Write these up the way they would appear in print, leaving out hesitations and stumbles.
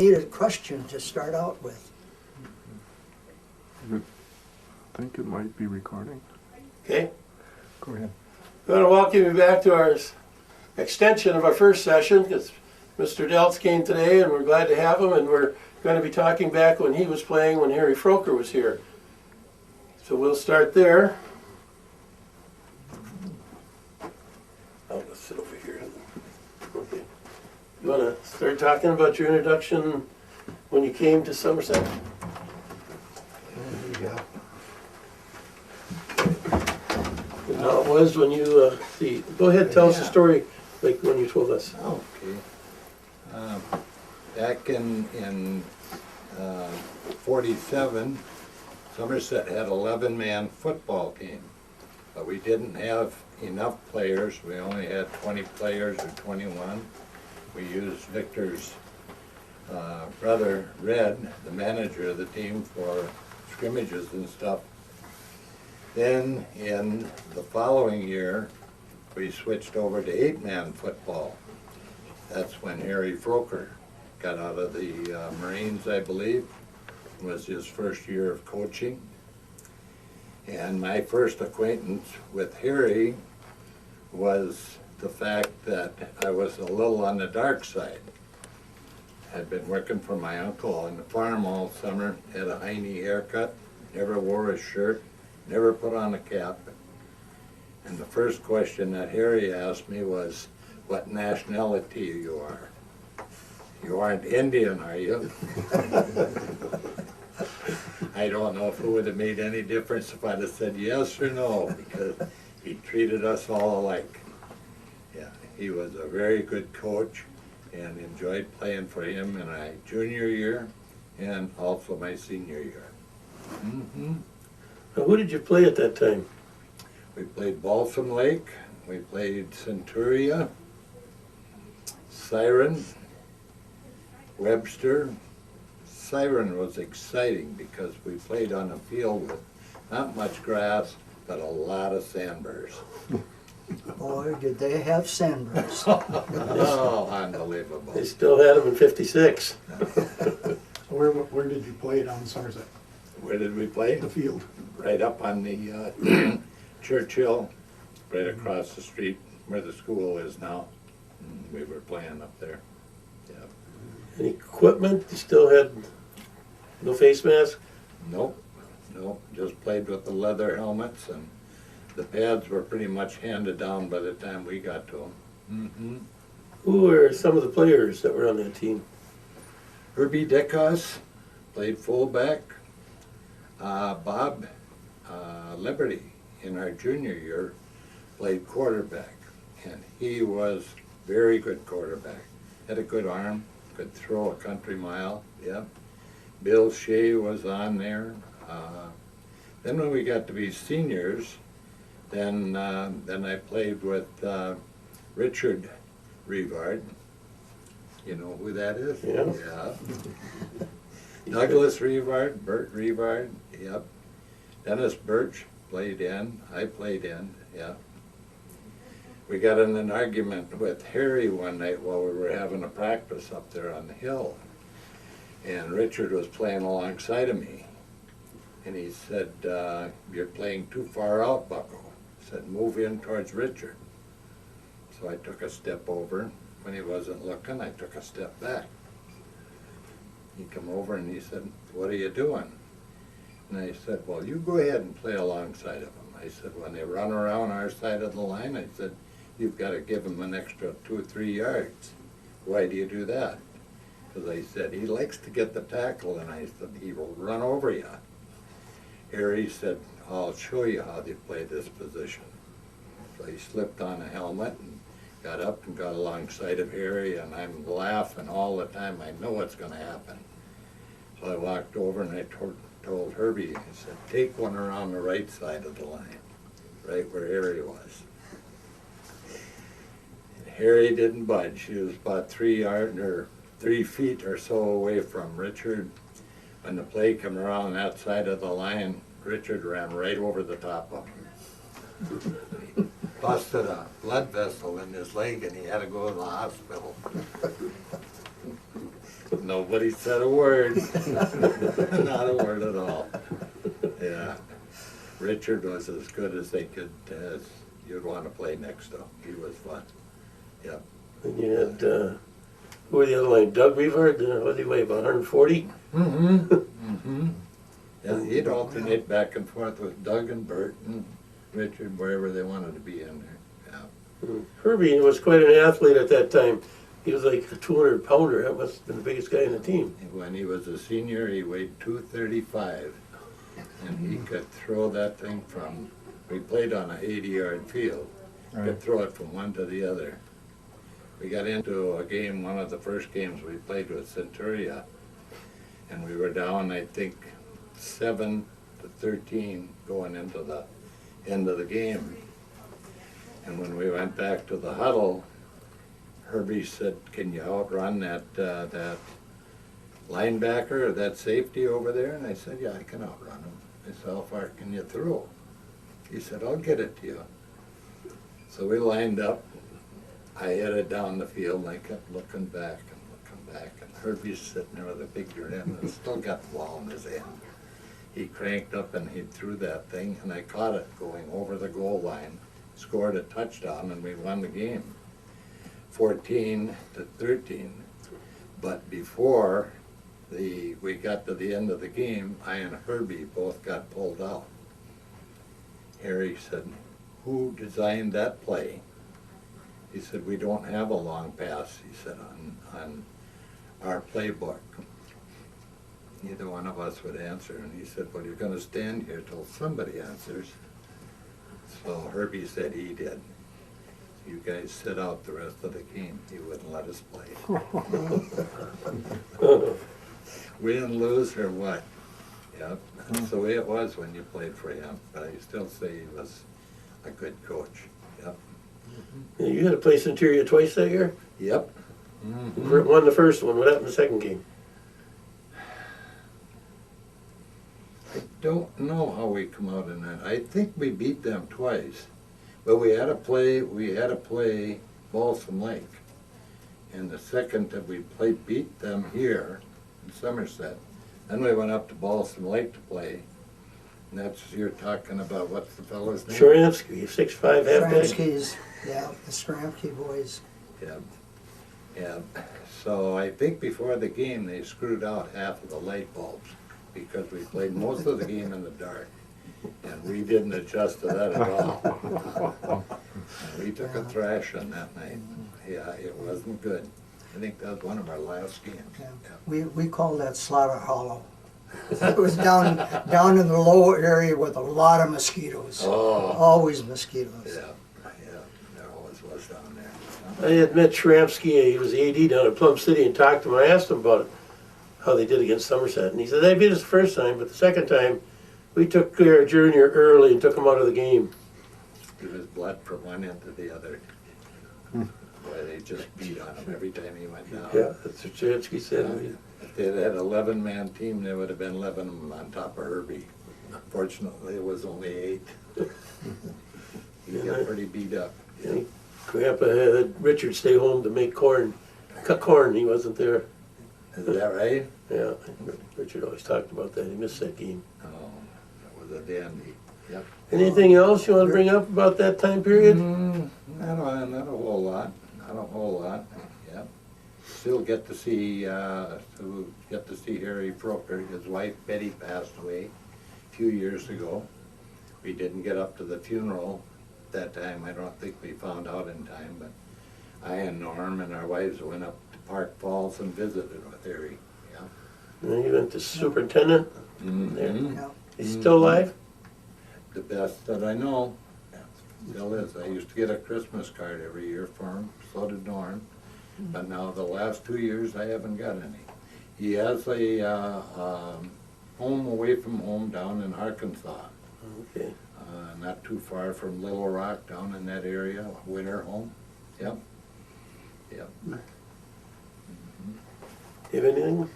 needed question to start out with. I think it might be recording. Okay. Go ahead. We want to welcome you back to our extension of our first session, because Mr. Dieltz came today and we're glad to have him, and we're going to be talking back when he was playing when Harry Froker was here. So we'll start there. I'll just sit over here. Okay. You want to start talking about your introduction when you came to Somerset? Yeah. And how it was when you, go ahead, tell us the story like when you told us. Okay. Back in 47, Somerset had 11-man football team, but we didn't have enough players. We only had 20 players or 21. We used Victor's brother, Red, the manager of the team, for scrimmages and stuff. Then in the following year, we switched over to 8-man football. That's when Harry Froker got out of the Marines, I believe. It was his first year of coaching. And my first acquaintance with Harry was the fact that I was a little on the dark side. I'd been working for my uncle on the farm all summer, had a hiney haircut, never wore a shirt, never put on a cap. And the first question that Harry asked me was, "What nationality you are? You aren't Indian, are you?" I don't know if it would have made any difference if I'd have said yes or no, because he treated us all alike. Yeah, he was a very good coach, and enjoyed playing for him in my junior year and also my senior year. Now, who did you play at that time? We played Balsam Lake, we played Centuria, Siren, Webster. Siren was exciting because we played on a field with not much grass, but a lot of sandburrs. Boy, did they have sandburrs. Oh, unbelievable. They still had them in '56. Where did you play down in Somerset? Where did we play? The field. Right up on the Churchill, right across the street where the school is now. We were playing up there. Yeah. And equipment, you still had no face mask? Nope, just played with the leather helmets, and the pads were pretty much handed down by the time we got to them. Who were some of the players that were on that team? Herbie Dickoss played fullback. Bob Liberty in our junior year played quarterback, and he was very good quarterback. Had a good arm, could throw a country mile. Yep. Bill Shea was on there. Then when we got to be seniors, then I played with Richard Rivard. You know who that is? Yeah. Douglas Rivard, Bert Rivard, yep. Dennis Birch played in, I played in, yeah. We got in an argument with Harry one night while we were having a practice up there on the hill. And Richard was playing alongside of me. And he said, "You're playing too far out, Bucko." He said, "Move in towards Richard." So I took a step over. When he wasn't looking, I took a step back. He come over and he said, "What are you doing?" And I said, "Well, you go ahead and play alongside of them." I said, "When they run around our side of the line," I said, "you've got to give them an extra 2 or 3 yards. Why do you do that?" Because I said, "He likes to get the tackle," and I said, "He will run over you." Harry said, "I'll show you how they play this position." So he slipped on a helmet and got up and got alongside of Harry, and I'm laughing all the time. I know what's going to happen. So I walked over and I told Herbie, I said, "Take one around the right side of the line, right where Harry was." And Harry didn't budge. He was about 3 feet or so away from Richard. When the play came around that side of the line, Richard ran right over the top of him. He busted a blood vessel in his leg and he had to go to the hospital. Nobody said a word. Not a word at all. Yeah. Richard was as good as they could, as you'd want to play next to him. He was fun. Yep. And you had, who were the other line? Doug Rivard, what did he weigh, about 140? Mm-hmm. Mm-hmm. Yeah, he'd alternate back and forth with Doug and Bert and Richard, wherever they wanted to be in there. Yeah. Herbie was quite an athlete at that time. He was like a 200-pounder. That must have been the biggest guy in the team. When he was a senior, he weighed 235, and he could throw that thing from, we played on a 80-yard field, could throw it from one to the other. We got into a game, one of the first games we played with Centuria, and we were down, I think, 7-13 going into the end of the game. And when we went back to the huddle, Herbie said, "Can you outrun that that linebacker or that safety over there?" And I said, "Yeah, I can outrun him." I said, "How far can you throw?" He said, "I'll get it to you." So we lined up. I headed down the field, and I kept looking back and Herbie's sitting there with a big grin and still got the ball in his hand. He cranked up and he threw that thing, and I caught it going over the goal line, scored a touchdown, and we won the game, 14-13. But before we got to the end of the game, I and Herbie both got pulled out. Harry said, "Who designed that play?" He said, "We don't have a long pass," he said, on our playbook. Neither one of us would answer, and he said, "Well, you're going to stand here till somebody answers." So Herbie said he did. "You guys sit out the rest of the game." He wouldn't let us play. Win, lose, or what? Yep. That's the way it was when you played for him. But I still say he was a good coach. Yep. You had to play Centuria twice that year? Yep. Won the first one. What happened the second game? I don't know how we come out in that. I think we beat them twice, but we had to play Balsam Lake, and the second that we beat them here in Somerset. Then we went up to Balsam Lake to play, and that's, you're talking about, what's the fellow's name? Sharansky, 6'5", halfback. Stramski's, yeah, the Stramski boys. Yeah, yeah. So I think before the game they screwed out half of the light bulbs, because we played most of the game in the dark, and we didn't adjust to that at all. And we took a thrashing that night. Yeah, it wasn't good. I think that was one of our last games. Yeah. We called that Slaughter Hollow. It was down in the lower area with a lot of mosquitoes. Oh, Always mosquitoes. yeah, yeah, there always was down there. I had met Shramsky, he was the AD down at Plum City, and talked to him. I asked him about how they did against Somerset, and he said they beat us the first time, but the second time we took our junior early and took him out of the game. It was blood from one end to the other. Boy, they just beat on him every time he went down. Yeah, that's what Shramsky said. If they had had an 11-man team, there would have been 11 of them on top of Herbie. Fortunately, it was only 8. He got pretty beat up. Yeah, Grandpa had Richard stay home to make corn, cut corn. He wasn't there. Is that right? Yeah, Richard always talked about that. He missed that game. Oh, that was a dandy. Yep. Anything else you want to bring up about that time period? Not a whole lot. Not a whole lot. Yep. Still get to see Harry Froker. His wife Betty passed away a few years ago. We didn't get up to the funeral that time. I don't think we found out in time, but I and Norm and our wives went up to Park Falls and visited with Harry. Yeah. And you went to superintendent there. Yeah. He's still alive? The best that I know. Still is. I used to get a Christmas card every year for him, so did Norm. But now the last 2 years I haven't got any. He has a home away from home down in Arkansas. Okay. Not too far from Little Rock, down in that area, a winter home. Yep. Yep. You have anything?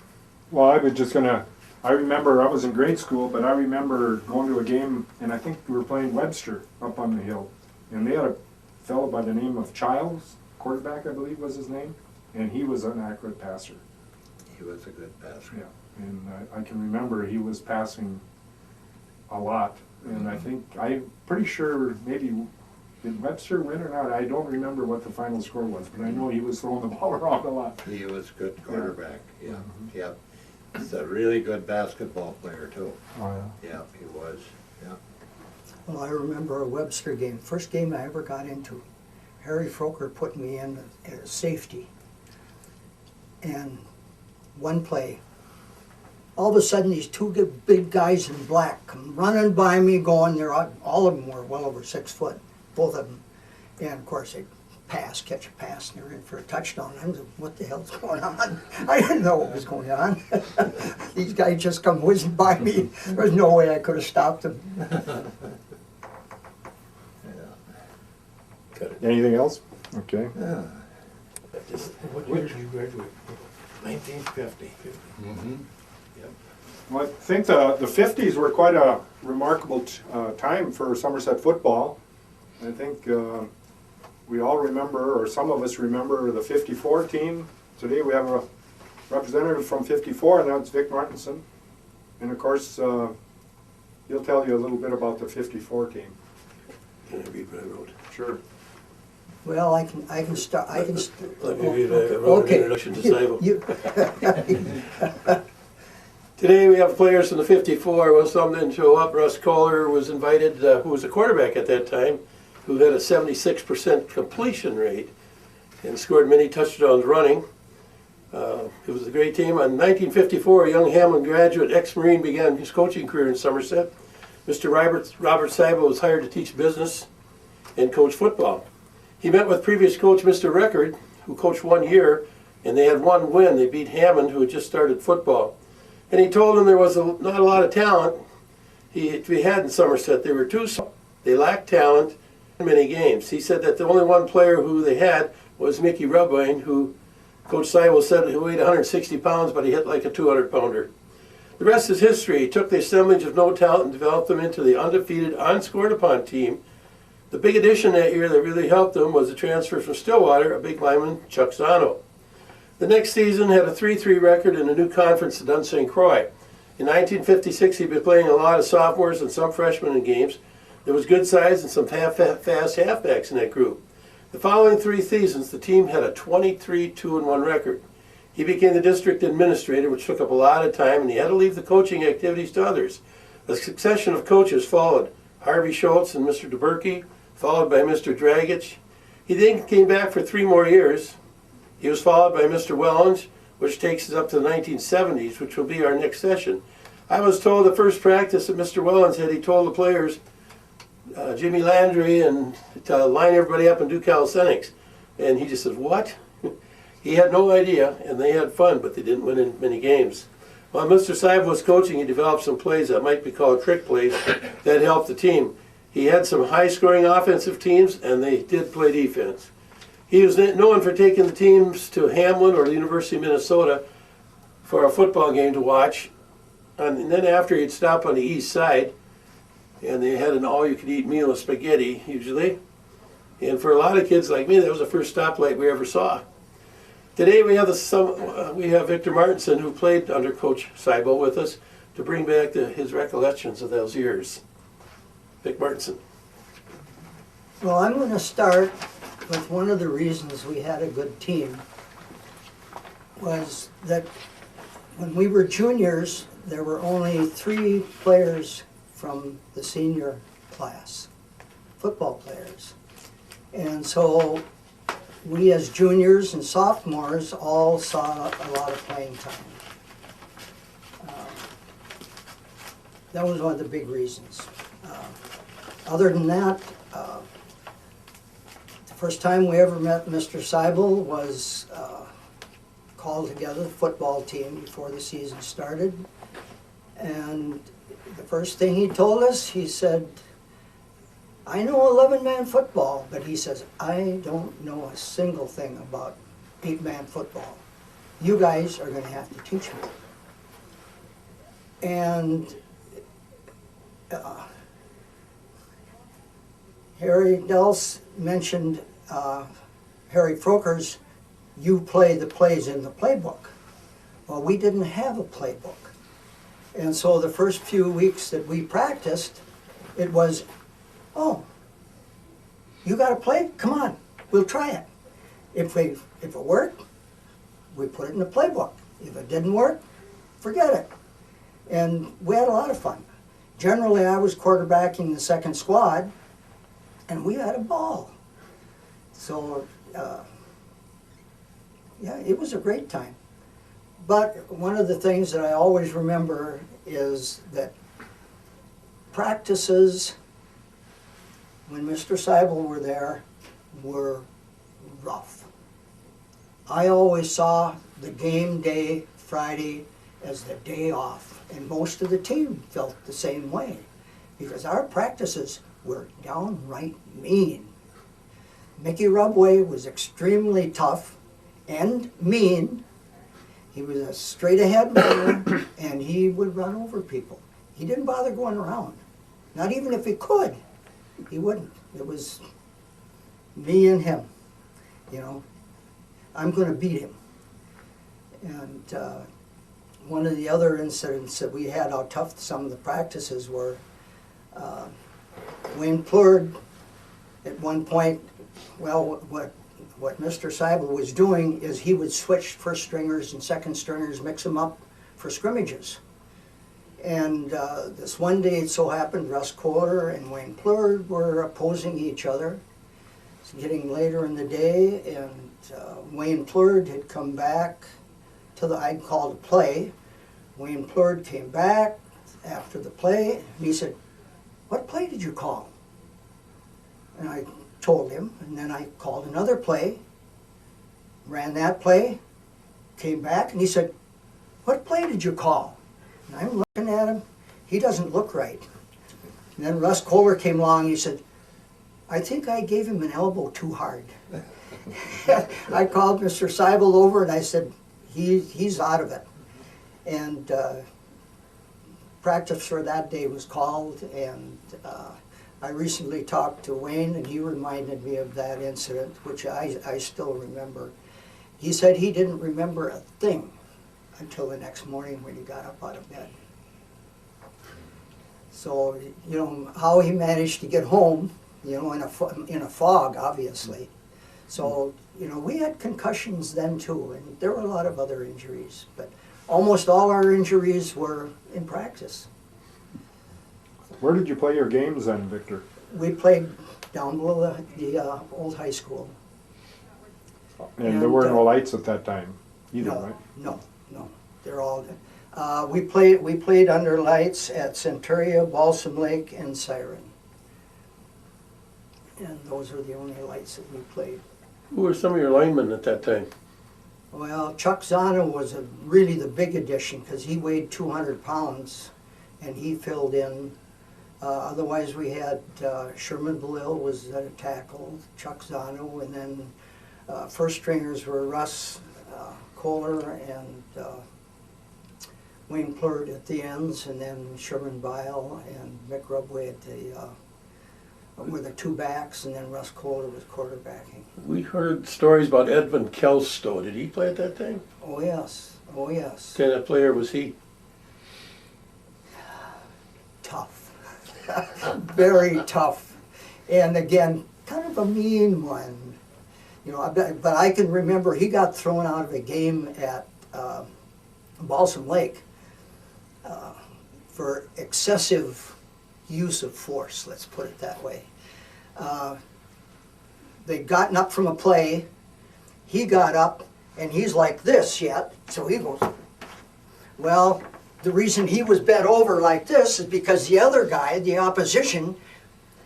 Well, I was just gonna, I remember I was in grade school, but I remember going to a game, and I think we were playing Webster up on the hill. And they had a fellow by the name of Childs, quarterback I believe was his name, and he was an accurate passer. He was a good passer. Yeah, and I can remember he was passing a lot, and I'm pretty sure maybe, did Webster win or not? I don't remember what the final score was, but I know he was throwing the ball around a lot. He was a good quarterback, yeah, Mhm. yeah. He's a really good basketball player too. Oh, yeah. Yeah, he was, yeah. Well, I remember a Webster game, first game I ever got into. Harry Froker put me in as safety. And one play, all of a sudden these two big guys in black come running by me going, all of them were well over 6 foot, both of them. And of course they catch a pass, and they're in for a touchdown. I was like, what the hell's going on? I didn't know what was going on. These guys just come whizzing by me. There was no way I could have stopped them. Anything else? Okay. Yeah. What year did you graduate? 1950. Mm-hmm. Well, I think the 50s were quite a remarkable time for Somerset football. I think we all remember, or some of us remember, the 54 team. Today we have a representative from 54, and that's Vic Martinson. And of course, he'll tell you a little bit about the 54 team. Can I read what I wrote? Sure. Well, I can start. Let me read I wrote an introduction to Saibo. Today we have players from the 54. Well, some didn't show up. Russ Kohler was invited, who was a quarterback at that time, who had a 76% completion rate and scored many touchdowns running. It was a great team. In 1954, a young Hamlin graduate, ex-Marine, began his coaching career in Somerset. Mr. Robert Saibo was hired to teach business and coach football. He met with previous coach Mr. Record, who coached 1 year, and they had one win. They beat Hammond, who had just started football. And he told him there was not a lot of talent he had in Somerset. They were too small. They lacked talent in many games. He said that the only one player who they had was Mickey Rubwine, who Coach Saibo said he weighed 160 pounds, but he hit like a 200-pounder. The rest is history. He took the assemblage of no talent and developed them into the undefeated, unscored-upon team. The big addition that year that really helped them was the transfer from Stillwater, a big lineman, Chuck Zano. The next season had a 3-3 record in a new conference at Dun St. Croix. In 1956, he'd been playing a lot of sophomores and some freshmen in games. There was good size and some fast halfbacks in that group. The following 3 seasons, the team had a 23-2-1 record. He became the district administrator, which took up a lot of time, and he had to leave the coaching activities to others. A succession of coaches followed. Harvey Schultz and Mr. DeBerkey, followed by Mr. Dragich. He then came back for 3 more years. He was followed by Mr. Wellens, which takes us up to the 1970s, which will be our next session. I was told the first practice that Mr. Wellens had, he told the players, Jimmy Landry, and to line everybody up and do calisthenics. And he just said, what? He had no idea, and they had fun, but they didn't win in many games. While Mr. Saibo was coaching, he developed some plays that might be called trick plays that helped the team. He had some high-scoring offensive teams, and they did play defense. He was known for taking the teams to Hamlin or the University of Minnesota for a football game to watch. And then after, he'd stop on the east side, and they had an all-you-could-eat meal of spaghetti, usually. And for a lot of kids like me, that was the first stoplight we ever saw. Today we have Victor Martinson, who played under Coach Saibo with us, to bring back his recollections of those years. Vic Martinson. Well, I'm going to start with one of the reasons we had a good team was that when we were juniors, there were only 3 players from the senior class, football players. And so we as juniors and sophomores all saw a lot of playing time. That was one of the big reasons. Other than that, the first time we ever met Mr. Seibel was called together the football team before the season started. And the first thing he told us, he said, I know 11-man football, but he says, I don't know a single thing about 8-man football. You guys are going to have to teach me. And Harry Dieltz mentioned Harry Froker's, you play the plays in the playbook. Well, we didn't have a playbook. And so the first few weeks that we practiced, it was, oh, you got to play? Come on, we'll try it. If it worked, we put it in the playbook. If it didn't work, forget it. And we had a lot of fun. Generally, I was quarterbacking the second squad, and we had a ball. So, yeah, it was a great time. But one of the things that I always remember is that practices, when Mr. Seibel were there, were rough. I always saw the game day, Friday, as the day off, and most of the team felt the same way, because our practices were downright mean. Mickey Rubway was extremely tough and mean. He was a straight-ahead runner, and he would run over people. He didn't bother going around. Not even if he could, he wouldn't. It was me and him, you know. I'm going to beat him. And one of the other incidents that we had, how tough some of the practices were, Wayne Plurd, at one point, well, what Mr. Seibel was doing is he would switch first stringers and second stringers, mix them up for scrimmages. And this one day it so happened Russ Kohler and Wayne Plurd were opposing each other. It's getting later in the day, and Wayne Plurd had come back to I'd called a play. Wayne Plurd came back after the play, and he said, "What play did you call?" And I told him, and then I called another play, ran that play, came back, and he said, "What play did you call?" And I'm looking at him, he doesn't look right. And then Russ Kohler came along, he said, "I think I gave him an elbow too hard." I called Mr. Seibel over and I said, he's out of it. And practice for that day was called, and I recently talked to Wayne, and he reminded me of that incident, which I still remember. He said he didn't remember a thing until the next morning when he got up out of bed. So, you know, how he managed to get home, you know, in a fog, obviously. So, you know, we had concussions then too, and there were a lot of other injuries, but almost all our injuries were in practice. Where did you play your games then, Victor? We played down below the old high school. And there were no lights at that time either, No, right? no, they're all, we played under lights at Centuria, Balsam Lake, and Siren. And those are the only lights that we played. Who were some of your linemen at that time? Well, Chuck Zana was really the big addition because he weighed 200 pounds and he filled in. Otherwise we had Sherman Belil was at a tackle, Chuck Zano, and then first stringers were Russ Kohler and Wayne Plurd at the ends, and then Sherman Bile and Mick Rubway at the were the two backs, and then Russ Kohler was quarterbacking. We heard stories about Edvin Kelstow. Did he play at that time? Oh yes, oh yes. What kind of player was he? Tough, very tough, and again, kind of a mean one. You know, but I can remember he got thrown out of a game at Balsam Lake for excessive use of force, let's put it that way. They'd gotten up from a play, he got up, and he's like this yet, so he goes, well, the reason he was bent over like this is because the other guy, the opposition,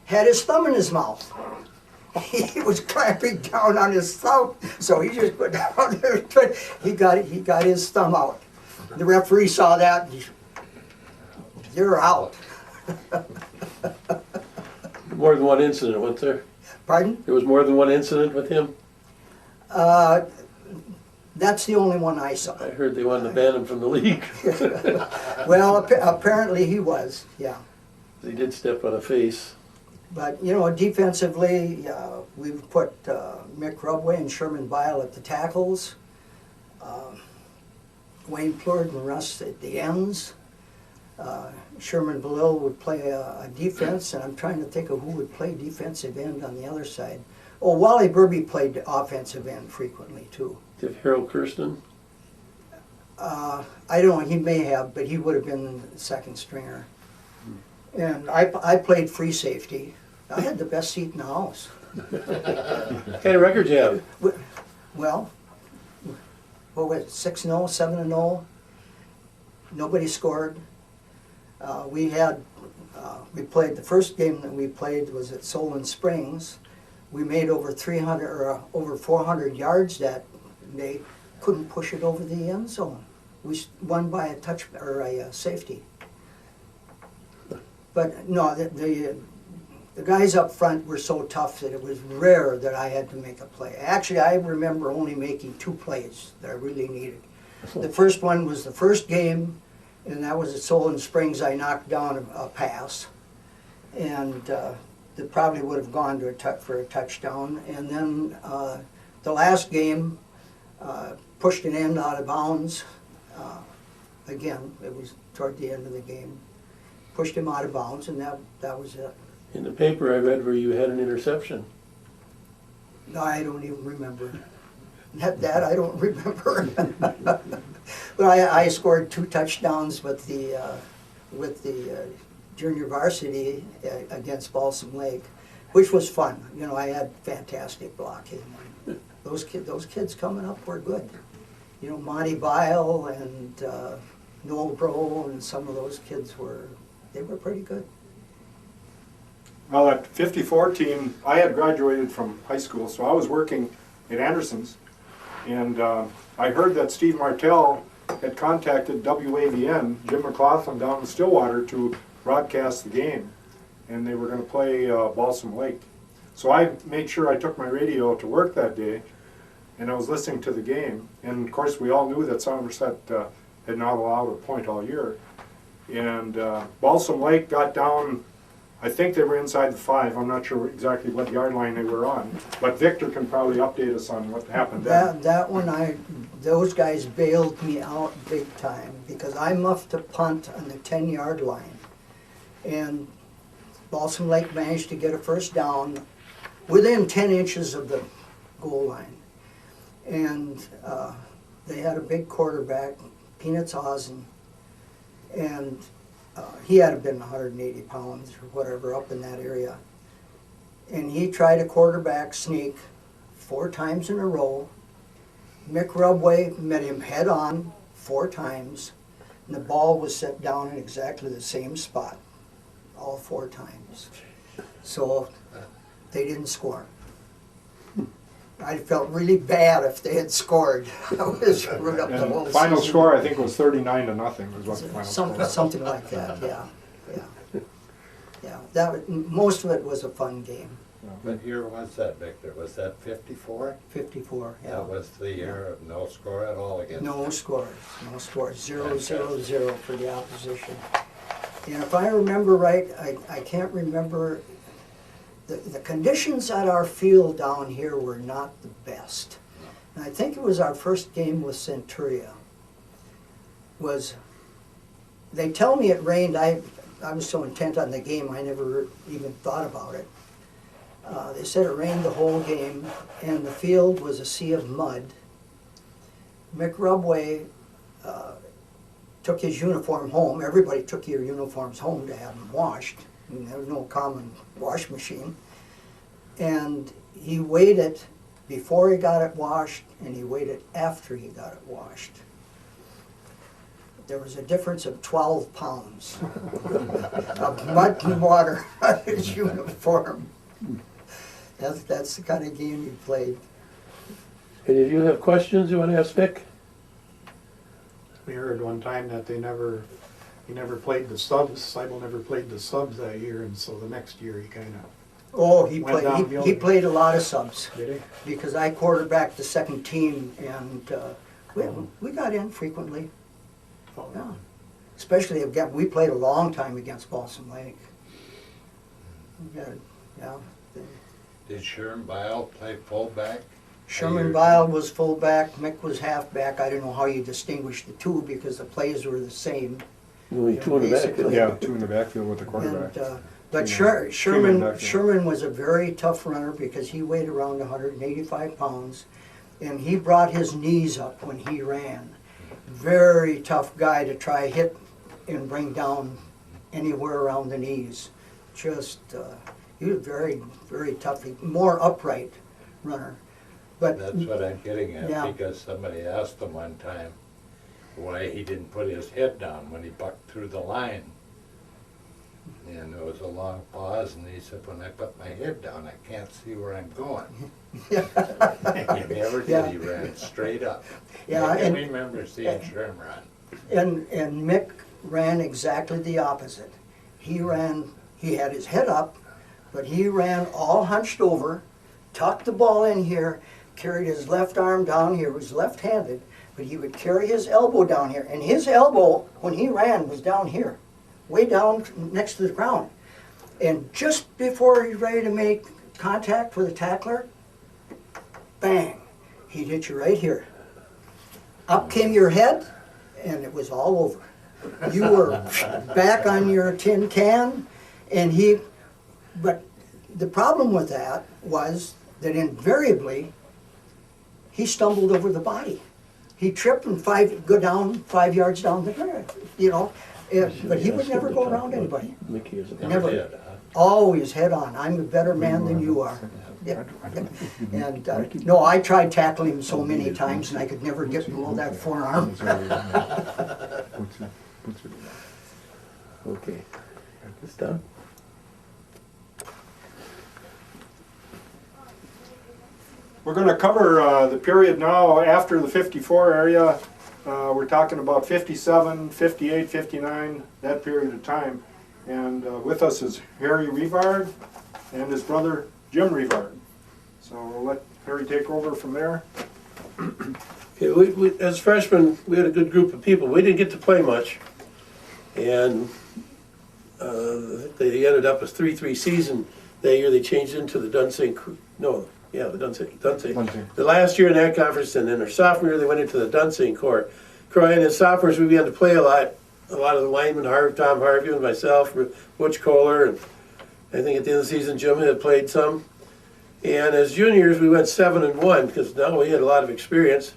had his thumb in his mouth. He was clamping down on his thumb, so he just put down there, he got his thumb out. The referee saw that, and you're out. More than one incident, wasn't there? Pardon? There was more than one incident with him? That's the only one I saw. I heard they wanted to ban him from the league. Well, apparently he was, yeah. He did step on a face. But, you know, defensively, we've put Mick Rubway and Sherman Bile at the tackles. Wayne Plord and Russ at the ends. Sherman Belil would play a defense, and I'm trying to think of who would play defensive end on the other side. Oh, Wally Burby played offensive end frequently too. Did Harold Kirsten? I don't know, he may have, but he would have been the second stringer. And I played free safety. I had the best seat in the house. What kind of record you have? Well, what was it, 6-0, 7-0? Nobody scored. We played, the first game that we played was at Solon Springs. We made over 300 or over 400 yards that day. Couldn't push it over the end zone. We won by a touch or a safety. But no, the guys up front were so tough that it was rare that I had to make a play. Actually, I remember only making 2 plays that I really needed. The first one was the first game, and that was at Solon Springs. I knocked down a pass, and that probably would have gone to for a touchdown. And then the last game, pushed an end out of bounds. Again, it was toward the end of the game. Pushed him out of bounds, and that was it. In the paper I read where you had an interception. No, I don't even remember. That I don't remember. But I scored 2 touchdowns with the junior varsity against Balsam Lake, which was fun. You know, I had fantastic blocking. Those kids coming up were good. You know, Monty Bile and Noel Bro and some of those kids were pretty good. Well, that 54 team, I had graduated from high school, so I was working at Anderson's, and I heard that Steve Martell had contacted WAVN, Jim McLaughlin down in Stillwater, to broadcast the game, and they were going to play Balsam Lake. So I made sure I took my radio to work that day, and I was listening to the game, and of course we all knew that Somerset had not allowed a point all year, and Balsam Lake got down. I think they were inside the 5. I'm not sure exactly what yard line they were on, but Victor can probably update us on what happened then. That one, those guys bailed me out big time because I muffed a punt on the 10-yard line, and Balsam Lake managed to get a first down within 10 inches of the goal line, and they had a big quarterback, Peanuts Ozen, and he had to have been 180 pounds or whatever up in that area. And he tried a quarterback sneak 4 times in a row. Mick Rubway met him head on 4 times, and the ball was set down in exactly the same spot all 4 times. So they didn't score. I felt really bad if they had scored. I was screwed up the whole And final season. score, I think, was 39-0 was what the final score. Something like that, yeah. Most of it was a fun game. What year was that, Victor? Was that 54? 54, yeah. That was the year of no score at all against No scores, 0-0-0 for the opposition. And if I remember right, I can't remember, the conditions at our field down here were not the best. And I think it was our first game with Centuria. They tell me it rained. I was so intent on the game I never even thought about it. They said it rained the whole game, and the field was a sea of mud. Mick Rubway took his uniform home. Everybody took your uniforms home to have them washed. I mean, there was no common wash machine. And he waited before he got it washed, and he waited after he got it washed. There was a difference of 12 pounds of mud and water on his uniform. That's the kind of game he played. Any of you have questions you want to ask Vic? We heard one time that he never played the subs. Seibel never played the subs that year, and so the next year he kind of Oh, he Went played. downhill. He played a lot of subs did he? because I quarterbacked the second team, and we got in frequently. Oh, Yeah, especially again, we played a long time against Balsam Lake. Yeah. Did Sherm Bile play fullback? Sherman Vile was fullback, Mick was halfback. I don't know how you distinguish the two because the plays were the same. Only two in the backfield. Yeah, two in the backfield with the quarterback. And, but Two men Sherman backfield. Sherman was a very tough runner because he weighed around 185 pounds, and he brought his knees up when he ran. Very tough guy to try hit and bring down anywhere around the knees. Just he was very, very tough, more upright runner. But That's what I'm getting at, Yeah. because somebody asked him one time why he didn't put his head down when he bucked through the line. And there was a long pause, and he said, when I put my head down, I can't see where I'm going. He never did, Yeah. he ran straight up. Yeah, I can and- remember seeing Sherm run. And Mick ran exactly the opposite. He had his head up, but he ran all hunched over, tucked the ball in here, carried his left arm down here, was left-handed, but he would carry his elbow down here, and his elbow, when he ran, was down here, way down next to the ground. And just before he's ready to make contact with the tackler, bang, he'd hit you right here. Up came your head, and it was all over. You were back on your tin can, and but the problem with that was that invariably, he stumbled over the body. He tripped and go down 5 yards down the ground, but he would never go around anybody. Mickey is a Never. Did, huh? Always head on. I'm a better man than you are. Yeah. And no, I tried tackling him so many times, and I could never get below that forearm. Okay. This done? We're going to cover the period now after the 54 area. We're talking about 57, 58, 59, that period of time. And with us is Harry Rivard and his brother Jim Rivard. So we'll let Harry take over from there. Okay, we, as freshmen, we had a good group of people. We didn't get to play much. And they ended up as 3-3 season. That year they changed into the Dunsink, the Dunsink. The last year in that conference, and then their sophomore year they went into the Dunsink Corps. And as sophomores we began to play a lot of the linemen, Tom Harvey and myself, Butch Kohler, and I think at the end of the season Jim had played some. And as juniors we went 7-1 because now we had a lot of experience.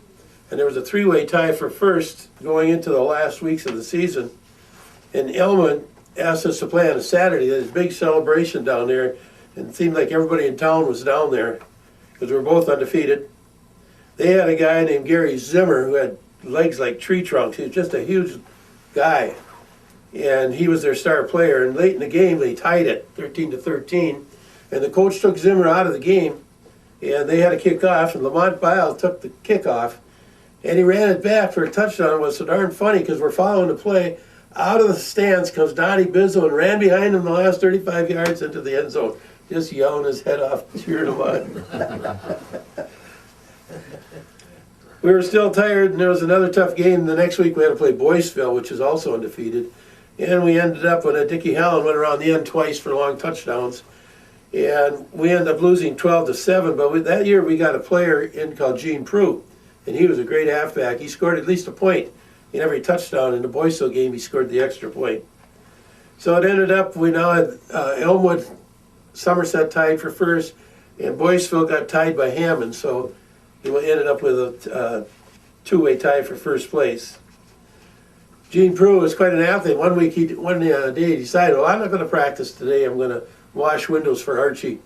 And there was a three-way tie for first going into the last weeks of the season. And Elman asked us to play on a Saturday. There was a big celebration down there, and it seemed like everybody in town was down there because we were both undefeated. They had a guy named Gary Zimmer who had legs like tree trunks. He was just a huge guy, and he was their star player. And late in the game, they tied it 13-13, and the coach took Zimmer out of the game, and they had to kick off, and Lamont Bile took the kickoff, and he ran it back for a touchdown. It was so darn funny because we're following the play. Out of the stands comes Donnie Bizzo and ran behind him the last 35 yards into the end zone, just yelling his head off, cheering him on. We were still tired, and there was another tough game. The next week we had to play Boyceville, which is also undefeated. And we ended up when Dickie Hallen went around the end twice for long touchdowns. And we ended up losing 12-7, but that year we got a player in called Gene Prue, and he was a great halfback. He scored at least a point in every touchdown. In the Boyceville game, he scored the extra point. So it ended up, we now had Elmwood, Somerset tied for first, and Boyceville got tied by Hammond, so he ended up with a two-way tie for first place. Gene Prue was quite an athlete. One day he decided, well, I'm not going to practice today. I'm going to wash windows for Archie.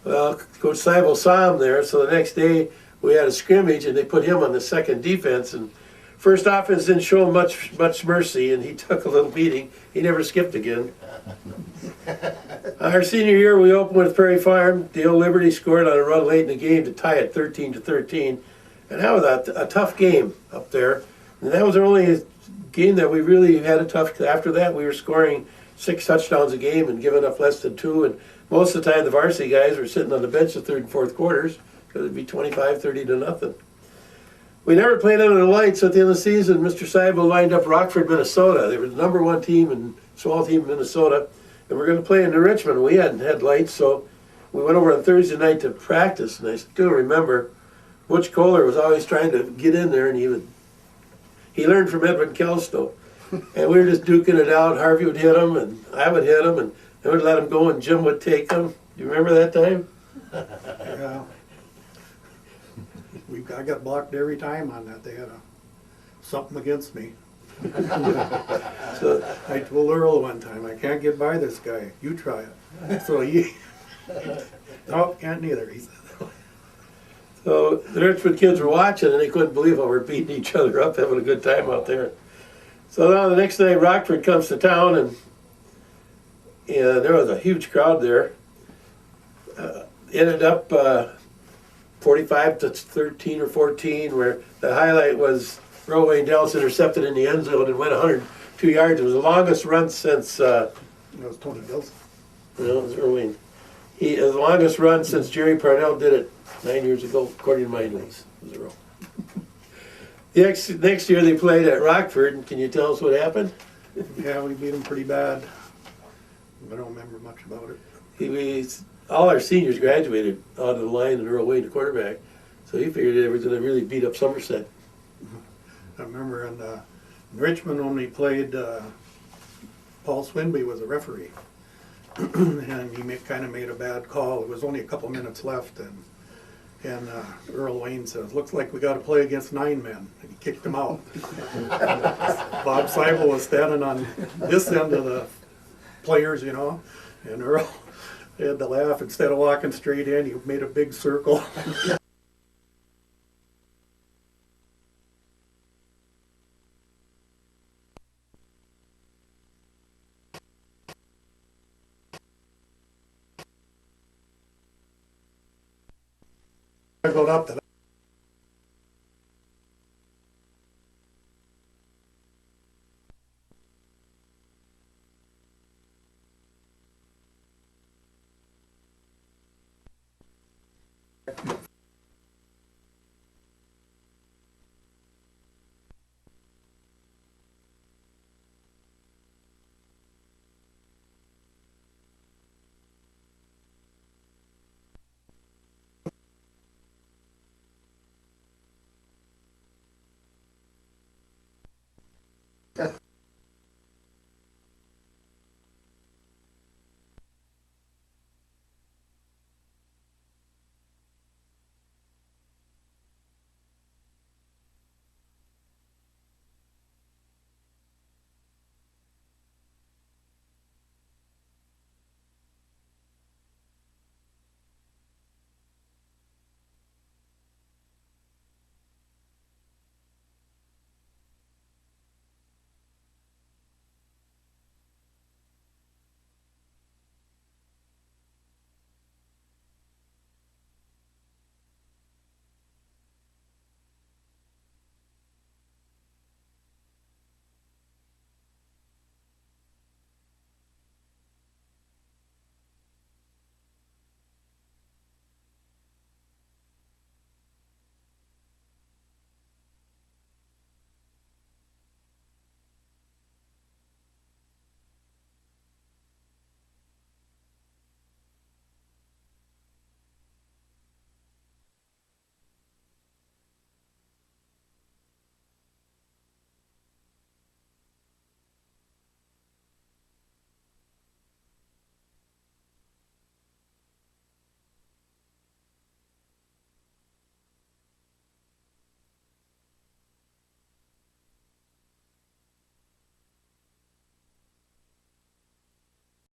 Well, Coach Seibel saw him there, so the next day we had a scrimmage, and they put him on the second defense. And first offense didn't show him much mercy, and he took a little beating. He never skipped again. Our senior year, we opened with Prairie Farm. Dale Liberty scored on a run late in the game to tie it 13-13. And that was a tough game up there. And that was the only game that we really had a tough. After that, we were scoring 6 touchdowns a game and giving up less than 2. And most of the time, the varsity guys were sitting on the bench the third and fourth quarters because it'd be 25-30-0. We never played under the lights. At the end of the season, Mr. Seibel lined up Rockford, Minnesota. They were the #1 team and small team in Minnesota. And we're going to play in Richmond. We hadn't had lights, so we went over on Thursday night to practice. And I still remember Butch Kohler was always trying to get in there, and he learned from Edwin Kelstow. And we were just duking it out. Harvey would hit him, and I would hit him, and I would let him go, and Jim would take him. You remember that time? Yeah. I got blocked every time on that. They had something against me. So, I told Earl one time, I can't get by this guy. You try it. So he, no, can't neither, he said. so the Richmond kids were watching, and they couldn't believe how we're beating each other up, having a good time out there. So now the next night, Rockford comes to town, and there was a huge crowd there. Ended up 45-13 or 14, where the highlight was Earl Wayne Dieltz intercepted in the end zone and went 102 yards. It was the longest run since, That was Tony Dieltz. no, it was Earl Wayne. It was the longest run since Jerry Parnell did it 9 years ago, according to my notes. It was Earl. The next year they played at Rockford, and can you tell us what happened? Yeah, we beat him pretty bad. I don't remember much about it. All our seniors graduated out of the line, and Earl Wayne, the quarterback. So he figured they were going to really beat up Somerset. I remember in Richmond when we played, Paul Swinby was a referee. And he kind of made a bad call. It was only a couple minutes left, and Earl Wayne says, "Looks like we got to play against 9 men." And he kicked him out. Bob Seibel was standing on this end of the players, you know, and Earl had to laugh. Instead of walking straight in, he made a big circle. Going up to